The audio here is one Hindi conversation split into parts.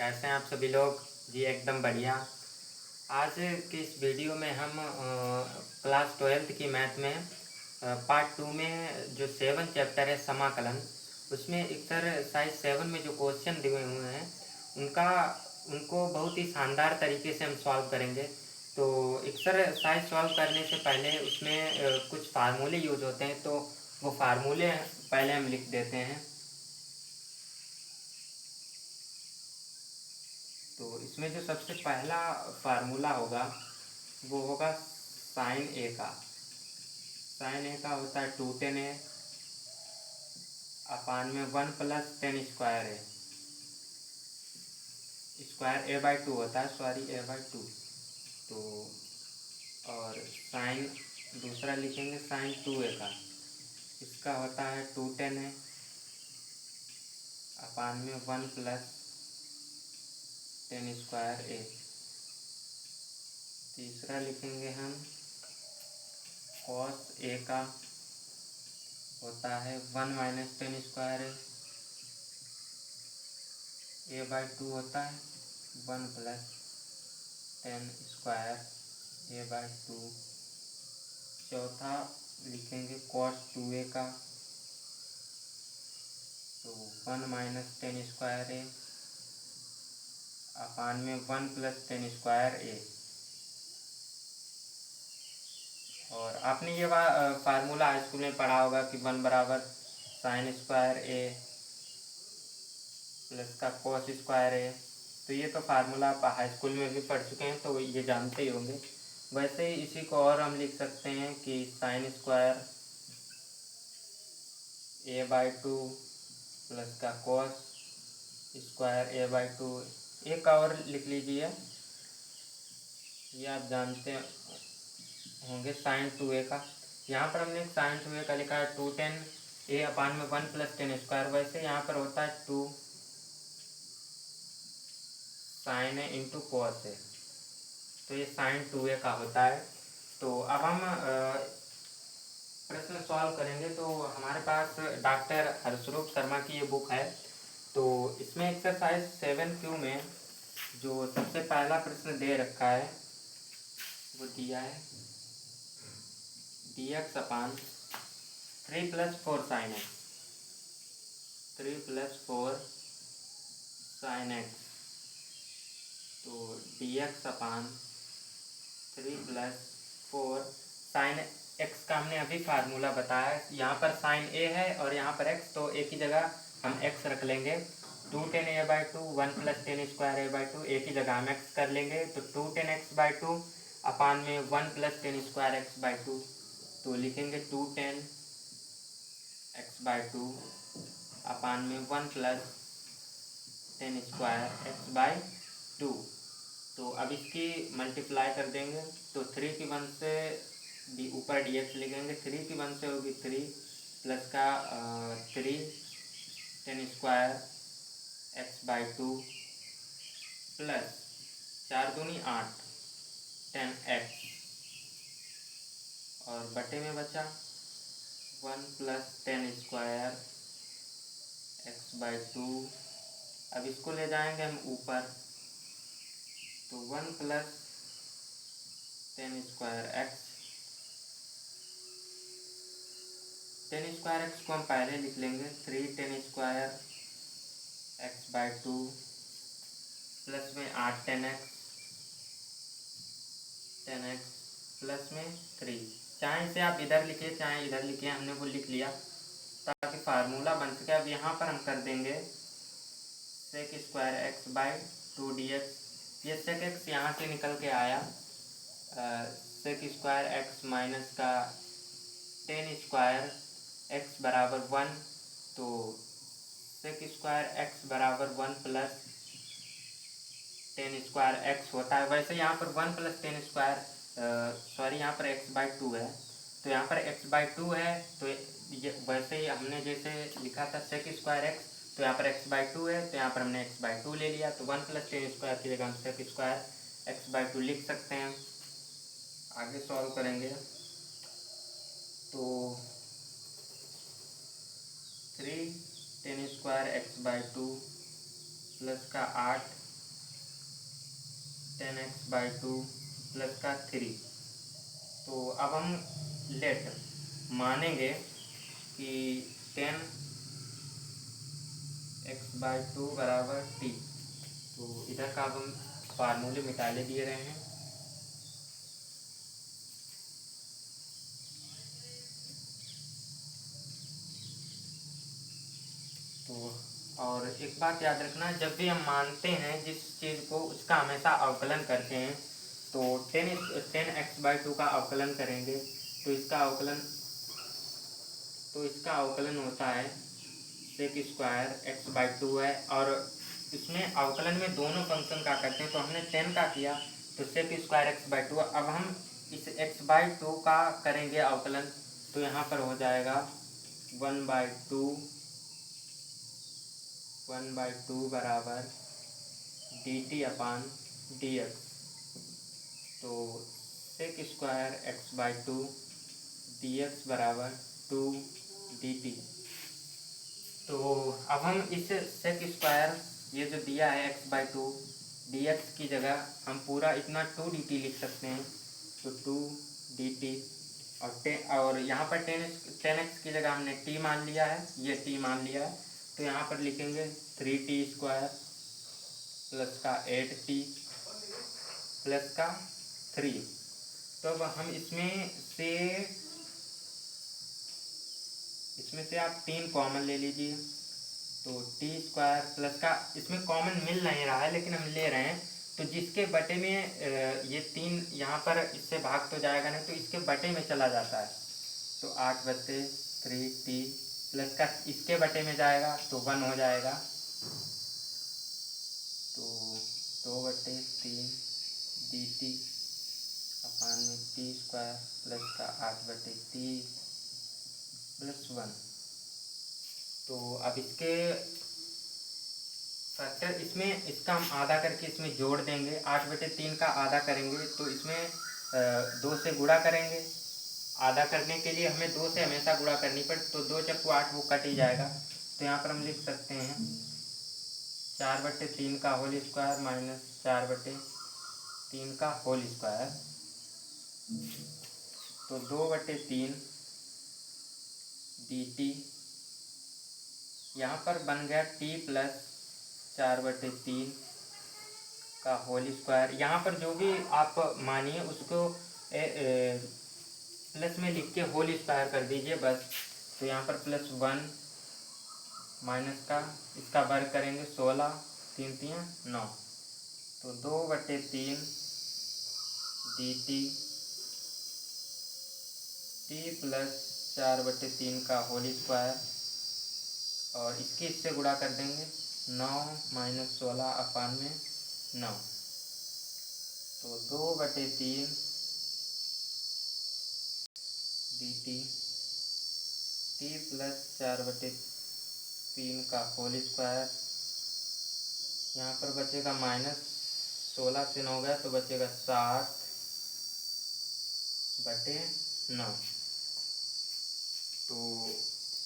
कैसे हैं आप सभी लोग? जी एकदम बढ़िया। आज की इस वीडियो में हम क्लास 12th की मैथ में पार्ट 2 में जो 7 चैप्टर है समाकलन, उसमें एक्सरसाइज 7 में जो क्वेश्चन दिए हुए हैं उनका उनको बहुत ही शानदार तरीके से हम सॉल्व करेंगे। तो एक्सरसाइज सॉल्व करने से पहले उसमें कुछ फार्मूले यूज होते हैं, तो वो फार्मूले पहले हम लिख देते हैं। तो इसमें जो सबसे पहला फार्मूला होगा वो होगा साइन ए का। साइन ए का होता है 2tan ए अपान में 1 + tan² ए। स्क्वायर a/2 होता है, सॉरी a/2। तो और साइन दूसरा लिखेंगे साइन 2a का। इसका होता है 2tan ए अपान में 1 + tan² ए। तीसरा लिखेंगे हम cos a का होता है 1 - tan² ए a/2 होता है 1 + tan² a/2। चौथा लिखेंगे cos 2a का, तो 1 - tan² ए अपान में 1 + tan² ए। और आपने ये फार्मूला हाई स्कूल में पढ़ा होगा कि 1 बराबर sin² ए प्लस का cos² ए। तो ये तो फार्मूला आप हाई स्कूल में भी पढ़ चुके हैं, तो ये जानते ही होंगे। वैसे ही इसी को और हम लिख सकते हैं कि sin² a/2 प्लस का cos² a/2। एक और लिख लीजिए, ये आप जानते होंगे sin 2a का। यहाँ पर हमने sin 2a का लिखा है 2tan ए अपान में 1 + tan²। वैसे यहाँ पर होता है 2 sin a × cos a, तो ये sin 2a का होता है। तो अब हम प्रश्न सॉल्व करेंगे। तो हमारे पास डॉक्टर हर्षरूप शर्मा की ये बुक है। तो इसमें एक्सरसाइज 7Q में जो सबसे पहला प्रश्न दे रखा है वो दिया है dx अपान 3 + 4 sin x। 3 + 4 sin x। तो dx अपान 3 + 4 sin x का हमने अभी फार्मूला बताया। यहाँ पर sin a है और यहाँ पर x, तो एक ही जगह हम x रख लेंगे। 2tan a/2 1 + tan² a/2, एक ही जगह हम x कर लेंगे। तो 2tan x/2 अपान में 1 + tan² x/2। तो लिखेंगे 2tan x/2 अपान में 1 + tan² x/2। तो अब इसकी मल्टीप्लाई कर देंगे। तो 3 की 1 से ऊपर dx लिखेंगे। 3 की 1 से होगी 3 प्लस का 3 tan² x/2 प्लस 4 दूनी 8 tan x, और बटे में बचा 1 + tan² x/2। अब इसको ले जाएंगे हम ऊपर, तो 1 + tan² x। tan² x को हम पहले लिख लेंगे 3 tan² x/2 प्लस में 8 tan x प्लस में 3। चाहे इसे आप इधर लिखिए चाहे इधर लिखिए, हमने वो लिख लिया ताकि फार्मूला बन सके। अब यहाँ पर हम कर देंगे sec² x/2 dx। ये sec x यहाँ से निकल के आया sec² x माइनस का tan² x बराबर 1। तो sec² x बराबर 1 + tan² x होता है। वैसे यहाँ पर 1 + tan², सॉरी यहाँ पर x/2 है, तो यहाँ पर x/2 है। तो ये वैसे ही हमने जैसे लिखा था sec² x, तो यहाँ पर x/2 है, तो यहाँ पर हमने x/2 ले लिया। तो 1 + tan² की जगह हम sec² x/2 लिख सकते हैं। आगे सॉल्व करेंगे तो 3 tan² x/2 प्लस का 8 10x/2 प्लस का 3। तो अब हम लेट मानेंगे कि 10x/2 बराबर t। तो इधर का अब हम फार्मूले मिटाले दिए रहे हैं। तो और एक बात याद रखना, जब भी हम मानते हैं जिस चीज़ को उसका हमेशा अवकलन करते हैं। तो 10x/2 का अवकलन करेंगे तो इसका अवकलन होता है sec² x/2 है। और इसमें अवकलन में दोनों फंक्शन का करते हैं। तो हमने 10 का किया तो sec² x/2। अब हम इस x/2 का करेंगे अवकलन, तो यहाँ पर हो जाएगा 1/2 बराबर dt/dx। तो sec² x/2 dx बराबर 2 dt। तो अब हम इस sec² ये जो दिया है x/2 dx की जगह हम पूरा इतना 2 dt लिख सकते हैं। तो 2 dt और यहाँ पर 10x की जगह हमने t मान लिया है, ये t मान लिया है। तो यहाँ पर लिखेंगे 3t² प्लस का 8t प्लस का 3। तो अब हम इसमें से आप 3 कॉमन ले लीजिए। तो t² प्लस का इसमें कॉमन मिल नहीं रहा है लेकिन हम ले रहे हैं। तो जिसके बटे में ये 3 यहाँ पर इससे भाग तो जाएगा नहीं, तो इसके बटे में चला जाता है। तो 8/3t प्लस का इसके बटे में जाएगा तो 1 हो जाएगा। तो 2/3 dt अपान में t² प्लस का 8/3 प्लस 1। तो अब इसके फैक्टर इसमें इसका हम आधा करके इसमें जोड़ देंगे। 8/3 का आधा करेंगे तो इसमें 2 से गुणा करेंगे। आधा करने के लिए हमें 2 से हमेशा गुणा करनी पड़े, तो 2 × 8 वो कट ही जाएगा। तो यहाँ पर हम लिख सकते हैं 4/3 का होल स्क्वायर माइनस 4/3 का होल स्क्वायर। तो 2/3 dt यहाँ पर बन गया t प्लस 4/3 का होल स्क्वायर। यहाँ पर जो भी आप मानिए उसको प्लस में लिख के होल स्क्वायर कर दीजिए बस। तो यहाँ पर +1 माइनस का इसका वर्ग करेंगे 16 3 3 9। तो 2/3 dt t प्लस 4/3 का होल स्क्वायर और इसके इससे गुणा कर देंगे 9 माइनस 16 अपान में 9। तो 2/3 dt t प्लस 4/3 का होल स्क्वायर। यहाँ पर बचेगा -16 से 9 गया तो बचेगा 7/9। तो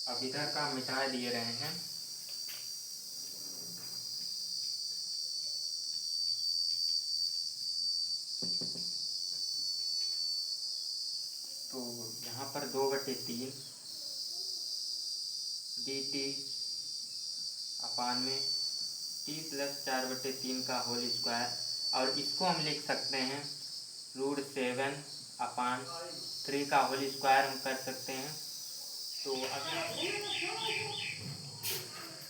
अब इधर का मिटा दिए रहे हैं। तो यहाँ पर 2/3 dt अपान में t प्लस 4/3 का होल स्क्वायर। और इसको हम लिख सकते हैं √7/3 का होल स्क्वायर हम कर सकते हैं।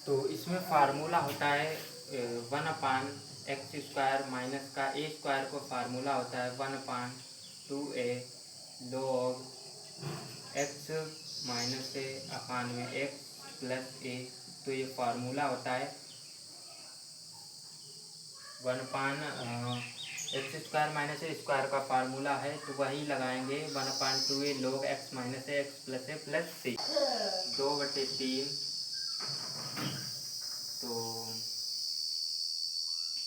तो इसमें फार्मूला होता है 1/x² माइनस का a² को फार्मूला होता है 1/2a log x minus a अपान में x प्लस a। तो ये फार्मूला होता है 1/x² माइनस a² का फार्मूला है। तो वही लगाएंगे 1/2a log x minus a x plus a plus c। 2/3 तो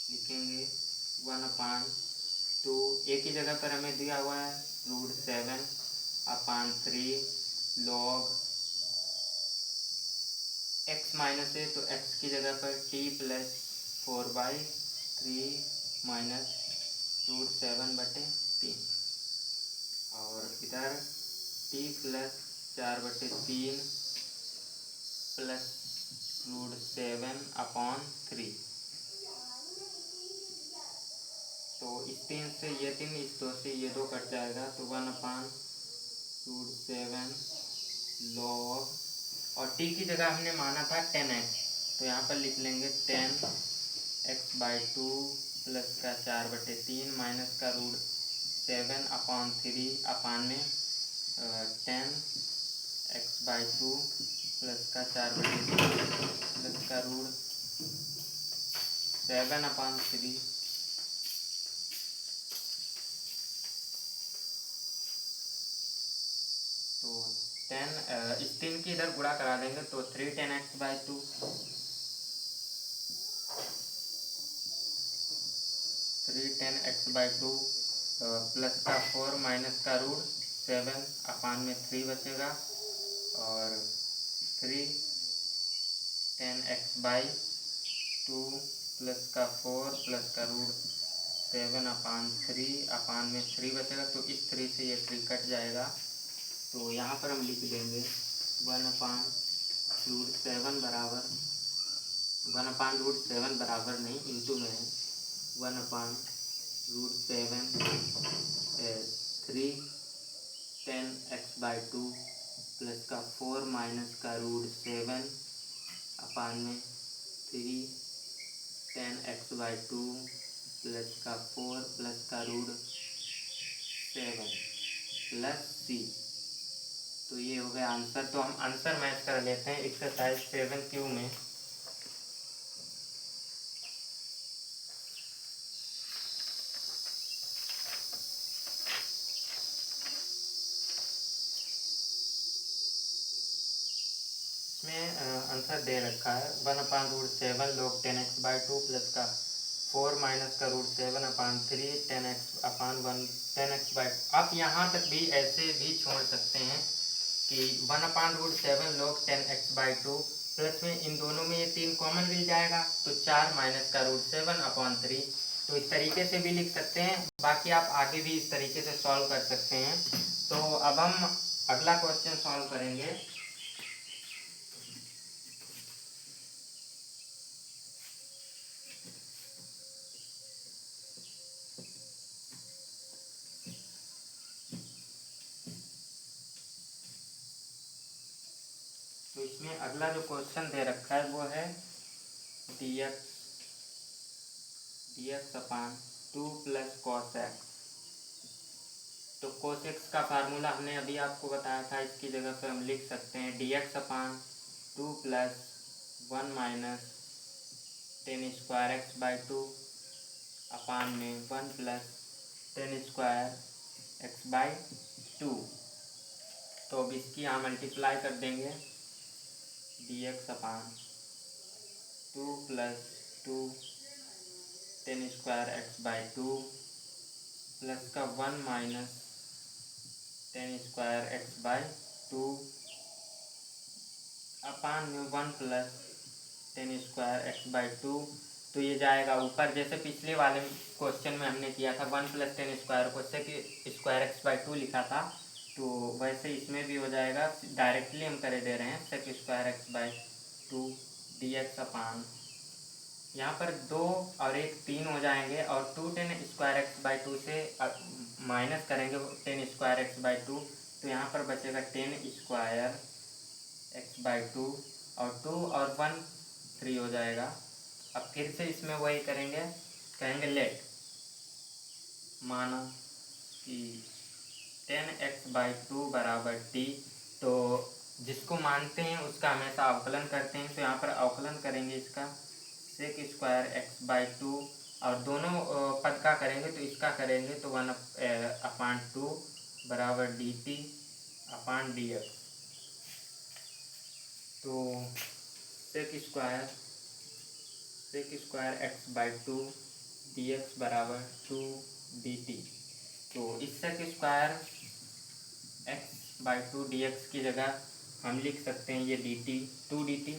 लिखेंगे 1/2 a की जगह पर हमें दिया हुआ है √7/3 log x माइनस a। तो x की जगह पर t प्लस 4/3 माइनस √7/3 और इधर t + 4/3 प्लस √7/3। तो इस 3 से ये 3, इस 2 से ये 2 कट जाएगा, तो 1/√7 log, और t की जगह हमने माना था 10x, तो यहाँ पर लिख लेंगे 10x/2 प्लस का 4/3 माइनस का √7/3 अपान में 10x/2 प्लस का 4/3 प्लस का √7/3। तो 10 इस 3 की इधर गुणा करा देंगे तो 310x/2 310x/2 प्लस का 4 माइनस का √7/3 बचेगा, और 310x/2 प्लस का 4 प्लस का √7/3 बचेगा। तो इस 3 से ये 3 कट जाएगा, तो यहाँ पर हम लिख देंगे 1/√7 बराबर 1/√7 बराबर नहीं, इंटू में है 1/√7 310x/2 प्लस का 4 माइनस का √7/3 10x/2 प्लस का 4 प्लस का √7 प्लस c। तो ये हो गया आंसर। तो हम आंसर मैच कर लेते हैं एक्सरसाइज 7Q में। इसमें आंसर दे रखा है 1/√7 log 10x/2 प्लस का 4 माइनस का √7/3 10x/1 आप यहाँ तक भी ऐसे भी छोड़ सकते हैं कि 1/√7 log 10x/2 प्लस में इन दोनों में ये 3 कॉमन मिल जाएगा, तो 4 माइनस का √7/3। तो इस तरीके से भी लिख सकते हैं, बाकी आप आगे भी इस तरीके से सॉल्व कर सकते हैं। तो अब हम अगला क्वेश्चन सॉल्व करेंगे। तो इसमें अगला जो क्वेश्चन दे रखा है वो है dx/2 प्लस cos x। तो cos x का फार्मूला हमने अभी आपको बताया था, इसकी जगह पे हम लिख सकते हैं dx/2 प्लस 1 माइनस tan² अपान में 1 प्लस tan²x/2। तो अब इसकी यहाँ मल्टीप्लाई कर देंगे dx/2 प्लस 2 tan²x/2 प्लस का 1 माइनस tan²x/2 अपान में 1 प्लस tan²x/2। तो ये जाएगा ऊपर, जैसे पिछले वाले क्वेश्चन में हमने किया था 1 प्लस tan² को sec²x/2 लिखा था, तो वैसे इसमें भी हो जाएगा। डायरेक्टली हम कर दे रहे हैं sec²x/2 dx/, यहाँ पर 2 और 1 3 हो जाएंगे, और 2 tan²x/2 से माइनस करेंगे tan²x/2, तो यहाँ पर बचेगा tan²x/2, और 2 और 1 3 हो जाएगा। अब फिर से इसमें वही करेंगे, कहेंगे लेट, माना कि tan(x/2 बराबर t। तो जिसको मानते हैं उसका हमेशा अवकलन करते हैं, तो यहाँ पर अवकलन करेंगे इसका sec²x/2, और दोनों पद का करेंगे तो इसका करेंगे तो 1/2 बराबर dt/dx। तो sec²x/2 dx बराबर 2 dt। तो इस sec²x/2 dx की जगह हम लिख सकते हैं ये dt 2 dt,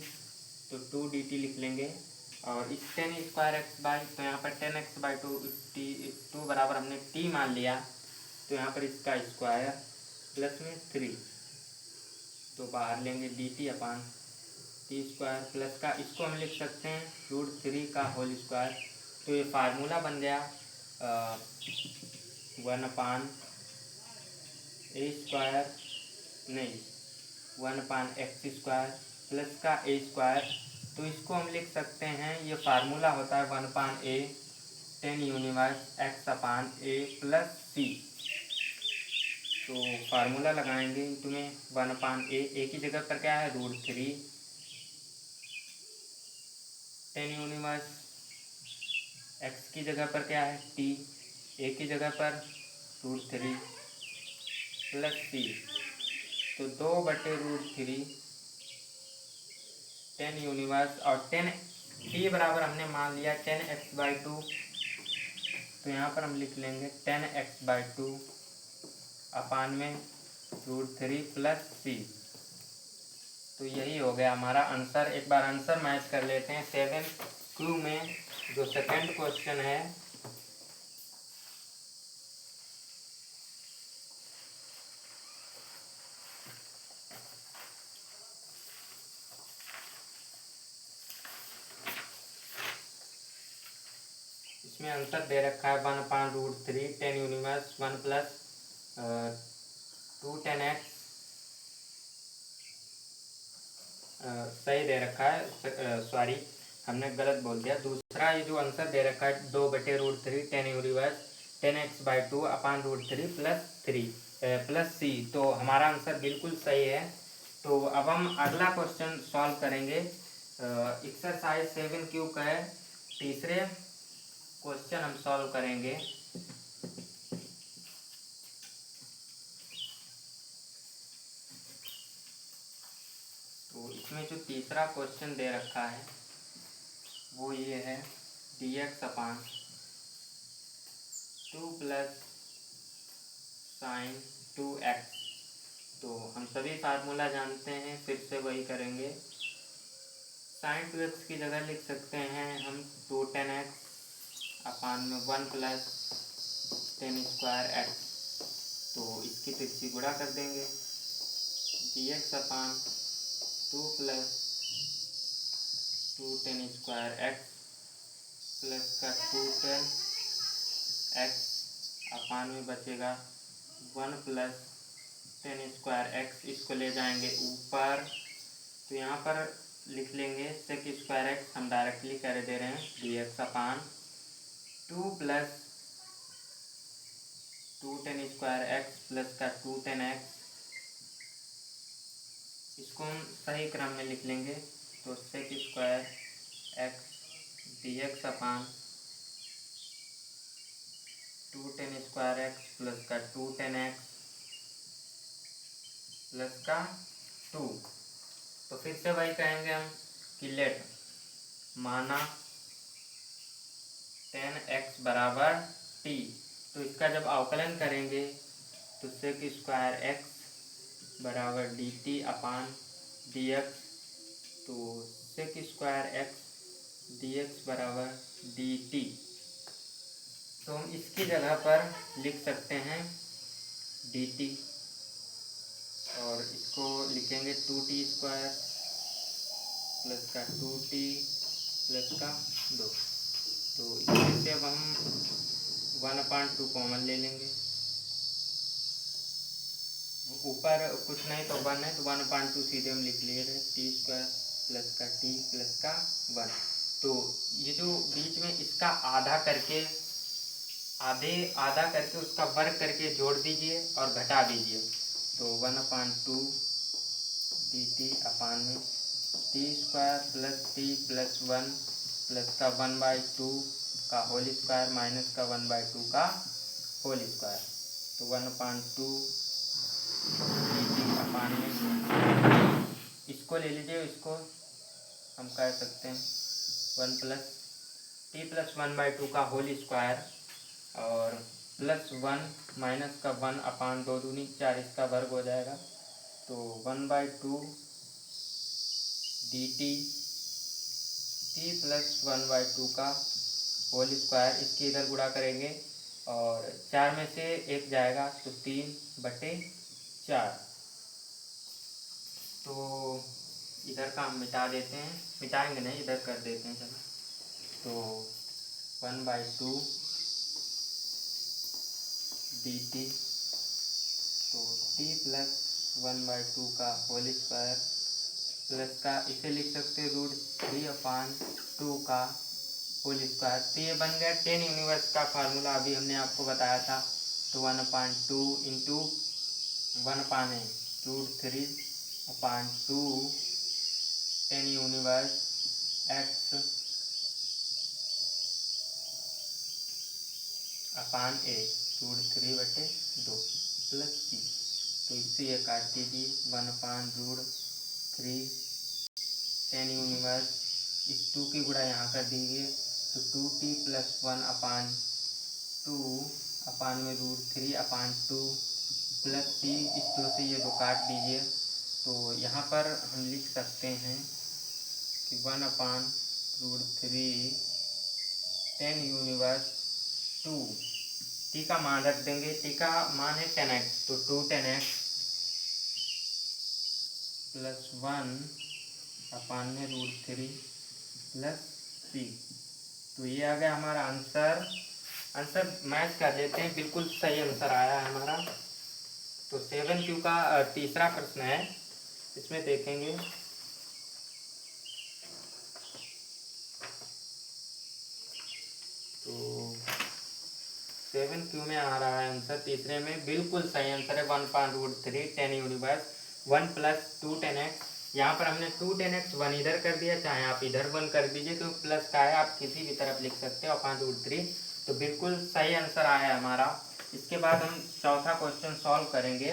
तो 2 dt लिख लेंगे, और इस टेन स्क्वायर एक्स बाई, तो यहाँ पर 10x/2 टू बराबर हमने टी मान लिया, तो यहाँ पर इसका स्क्वायर प्लस में 3, तो बाहर लेंगे dt/t² प्लस का, इसको हम लिख सकते हैं √3 का होल स्क्वायर। तो ये फार्मूला बन गया 1/a² नहीं 1/x² प्लस का a²। तो इसको हम लिख सकते हैं, ये फार्मूला होता है 1/a tan universe x/a plus c। तो फार्मूला लगाएंगे तुम्हें 1/a की जगह पर क्या है √3 tan यूनिवर्स, x की जगह पर क्या है t, a की जगह पर √3 प्लस c। तो 2/√3 tan यूनिवर्स, और 10 t बराबर हमने मान लिया 10x/2, तो यहाँ पर हम लिख लेंगे 10x/2 अपान में √3 प्लस c। तो यही हो गया हमारा आंसर। एक बार आंसर मैच कर लेते हैं 7Q में जो सेकंड क्वेश्चन है। इसमें आंसर दे रखा है 1/√3 tan universe 1 plus 2 tan x, सही दे रखा है, सॉरी हमने गलत बोल दिया। दूसरा ये जो आंसर दे रखा है 2/√3 tan यूनिवर्स 10x/2 अपान √3 प्लस c, तो हमारा आंसर बिल्कुल सही है। तो अब हम अगला क्वेश्चन सॉल्व करेंगे। एक्सरसाइज 7Q का है, तीसरे क्वेश्चन हम सॉल्व करेंगे। तो इसमें जो तीसरा क्वेश्चन दे रखा है वो ये है dx/2 प्लस sin 2x। तो हम सभी फार्मूला जानते हैं, फिर से वही करेंगे। sin 2x की जगह लिख सकते हैं हम 2 tan x अपान में 1 प्लस tan² x। तो इसकी तो इसकी गुणा कर देंगे, dx/2 plus 2 tan² x plus का 2 tan x अपान में बचेगा 1 प्लस tan² x। इसको ले जाएंगे ऊपर, तो यहाँ पर लिख लेंगे sec² x, हम डायरेक्टली कर दे रहे हैं dx/2 plus 2 tan² x plus का 2 tan x। इसको हम सही क्रम में लिख लेंगे, तो sec² x dx/2 tan² x plus का 2 tan x प्लस का 2। तो फिर से वही कहेंगे हम कि लेट माना tan x बराबर t, तो इसका जब अवकलन करेंगे तो sec² x बराबर dt/dx। तो sec² x dx बराबर dt, तो हम इसकी जगह पर लिख सकते हैं dt, और इसको लिखेंगे 2t² प्लस का 2t प्लस का 2। तो इसमें से अब हम 1/2 कॉमन ले लेंगे, ऊपर कुछ नहीं तो 1 है, तो 1/2 सीधे हम लिख लिए थे t² प्लस का t प्लस का 1। तो ये जो बीच में इसका आधा करके उसका वर्ग करके जोड़ दीजिए और घटा दीजिए, तो 1/2 dt अपान में t² plus t plus 1 plus का 1/2 का होल स्क्वायर माइनस का 1/2 का होल स्क्वायर। तो 1/2 dt अपान में, इसको ले लीजिए, इसको हम कह सकते हैं 1 प्लस t प्लस 1/2 का होल स्क्वायर और प्लस 1 माइनस का 1 अपान 2 दूनी 4, इसका वर्ग हो जाएगा। तो 1/2 dt t टी प्लस 1/2 का होल स्क्वायर, इसके इधर गुणा करेंगे और 4 में से 1 जाएगा तो 3/4। तो इधर का हम मिटा देते हैं, मिटाएंगे नहीं, इधर कर देते हैं चलो। तो 1/2 dt, तो t प्लस 1/2 का होल स्क्वायर प्लस का इसे लिख सकते हैं √3/2 का होल स्क्वायर। तो ये बन गया टेन यूनिवर्स का फार्मूला, अभी हमने आपको बताया था। तो 1/2 into 1/√3/2 ten universe x/a √3/2 plus c। तो इसे ये काट दीजिए, 1/√3 टेन यूनिवर्स, इस 2 की गुणा यहाँ कर दीजिए तो 2t प्लस 1/2/√3/2 प्लस c। इस 2 से ये 2 काट दीजिए। तो यहाँ पर हम लिख सकते हैं कि 1/√3 टेन यूनिवर्स 2, टी का मान रख देंगे, टी का मान है 10x, तो 2 10x प्लस 1/√3 प्लस सी। तो ये आ गया हमारा आंसर। आंसर मैच कर लेते हैं, बिल्कुल सही आंसर आया है हमारा। तो 7Q का तीसरा प्रश्न है, इसमें देखेंगे। तो 7Q में आ रहा है आंसर, तीसरे में बिल्कुल सही आंसर है 1/√3 टेन यूनिवर्स 1 प्लस 2 10x। यहाँ पर हमने 2 10x 1 इधर कर दिया, चाहे आप इधर 1 कर दीजिए, क्योंकि प्लस का है, आप किसी भी तरफ लिख सकते हो 1/√3। तो बिल्कुल सही आंसर आया है हमारा। इसके बाद हम चौथा क्वेश्चन सॉल्व करेंगे।